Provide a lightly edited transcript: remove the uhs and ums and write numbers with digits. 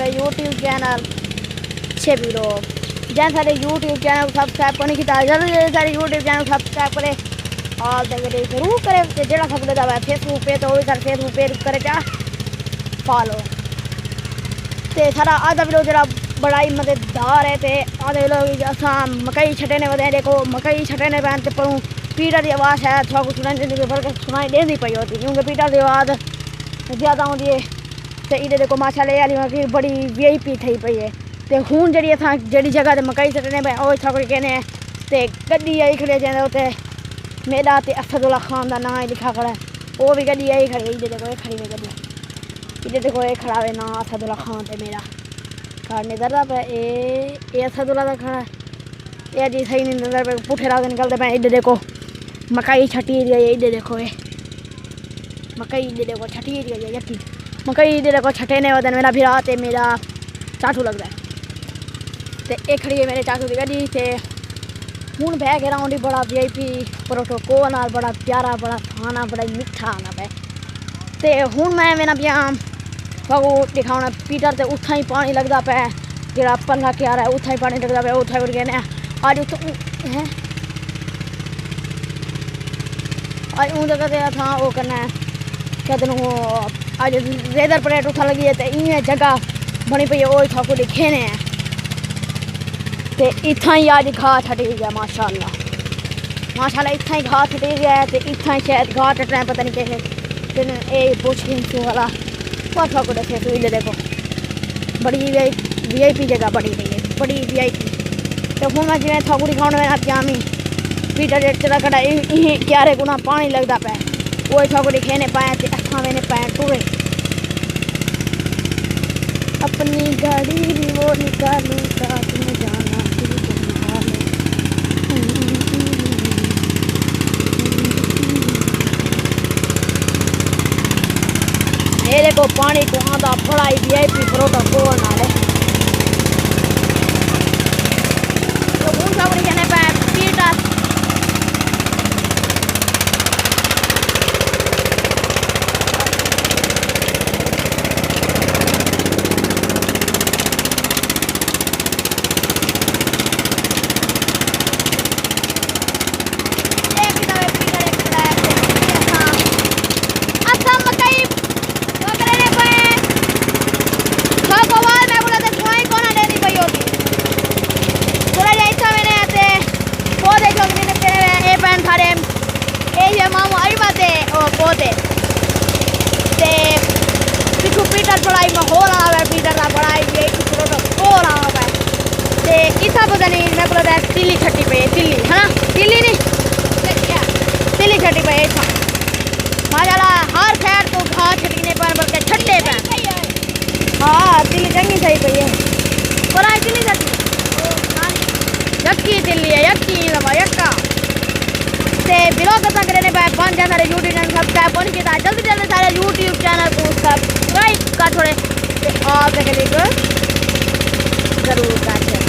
YouTube channel अच्छे भी लोग जैसे सारे यूट्यूब चैनल सब्सक्राइब करने की जल्दी सारे यूट्यूब चैनल सब्सक्राइब करे और जरूर करे जो खबर है फेसबुक पे तो सारे फेसबुक पे करे क्या फॉलो तो सारा आधा वीडियो जरा बड़ा ही मज़ेदार है तो आधे वीडियो अस मकई छटेने वाले देखो मकई छटेने पैन तो पर पीटर की आवाज़ शायद थोड़ा कुछ सुनाई देती पई होती क्योंकि पीटर की आवाज़ ज़्यादा होती है तो ये देखो माशाल्लाह यार बड़ी VIP थी पई है तो हूँ जी अस जी जगह मकई छटने पे वो इतना कोई कहने तो गड्डी आई खड़ी जाते उत्ते मेरा तो असदुल्ला खान का नाम ही लिखा खड़ा है वो भी गड्डी आई खड़ी इधर देखो ये खड़ी है गड्डी इधर देखो ये खड़ा है ना असदुल्ला खान तो मेरा घर निकलता पे ये असदुल्ला का खड़ा है ये जी सही नहीं नजर पे पुठे राग निकलते पे इधर देखो मकई छटी गई इधर देखो ये मकई इधर देखो छटी गई है यकी मकई इधर देखो छटेने वाले मेरा भी रात है मेरा चाचू लगता है तो एक खड़ी है मेरे चाचू की गड्डी से हूँ बह के राउंड बड़ा VIP प्रोटोकॉल नाल बड़ा प्यारा बड़ा खाना बड़ा मिठा आना पे तो हूँ मैं मेरा पिया बाबू दिखाना पीटर तो उत्था ही पानी लगता पे जरा पंगा क्या रहा है उत्था ही पानी लगता पे उत्था कर कहने आज उत है आज उन जगह था वो करना है कहते वो आज रेदर प्लेट उठा लगी है तो इं जगह बनी पई है वो इतना को दिखेने हैं तो इतना ही आज घाह छटी गया माशाल्लाह इतना ही घाह छटी गया है तो इतना ही शायद घाह टटना है पता नहीं कैसे ये पुछ वाला वो को देखे तो इधर देखो बड़ी VIP जगह बनी हुई है बड़ी VIP तो हूँ मैं जिम्मे थाकू दिखाने में जामी पीटर चला कटा क्यारे गुना पानी लगता पे वो इतना को दिखेने पाए तो अखा मैंने पाए टूरे अपनी गाड़ी भी वो निकालूँ साथ में जाना ये देखो पानी को आधा बड़ा ही VIP प्रोटोकॉल नाले तो कौन सा कहने पे पीटर पोते पिछू पीटर पढ़ाई में हो रहा है पीटर का पढ़ाई हो रहा है तो इतना पता नहीं मैं बोला तिल्ली छट्टी पे तिल्ली है ना तिल्ली नहीं तिल्ली छट्टी पे ऐसा माशाल्लाह हर खैर को घास छटने पर बल्कि छट्टे पे हाँ तिल्ली चंगी सही पई है पढ़ाई तिल्ली छट्टी यक्की तिल्ली है यक्की लवा यक्का ते बिलो कसा करने बैक बन जा सारे यूट्यूब चैनल सब्सक्राइब बन के जल्दी सारे यूट्यूब चैनल को सब्सक्राइब कर थोड़े और जरूर कर